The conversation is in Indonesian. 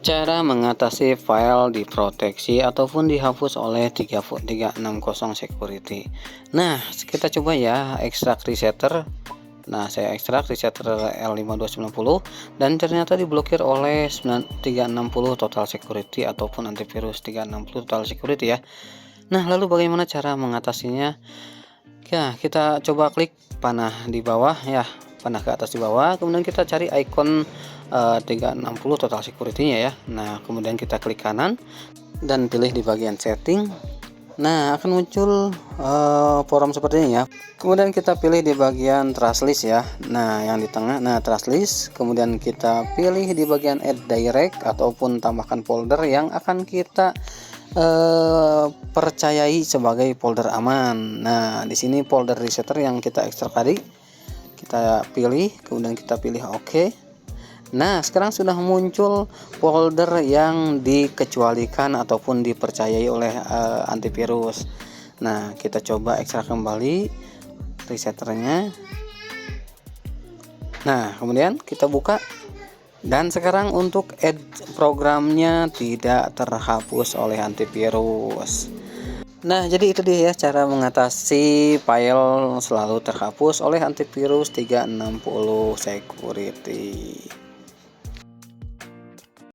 Cara mengatasi file diproteksi ataupun dihapus oleh 360 security. Nah, kita coba ya ekstrak resetter. Nah, saya ekstrak resetter L5290 dan ternyata diblokir oleh 360 total security ataupun antivirus 360 total security ya. Nah, lalu bagaimana cara mengatasinya? Ya, kita coba klik panah di bawah ya, panah ke atas di bawah, kemudian kita cari ikon 360 total security-nya ya. Nah, kemudian kita klik kanan dan pilih di bagian setting. Nah, akan muncul forum seperti ini ya. Kemudian kita pilih di bagian trust list ya. Nah, yang di tengah, nah trust list. Kemudian kita pilih di bagian add direct ataupun tambahkan folder yang akan kita percayai sebagai folder aman. Nah, di sini folder resetter yang kita ekstrak tadi kita pilih, kemudian kita pilih OK. Nah, sekarang sudah muncul folder yang dikecualikan ataupun dipercayai oleh antivirus. Nah, kita coba ekstrak kembali resetternya. Nah, kemudian kita buka. Dan sekarang untuk add programnya tidak terhapus oleh antivirus. Nah, jadi itu dia ya cara mengatasi file selalu terhapus oleh antivirus 360 security.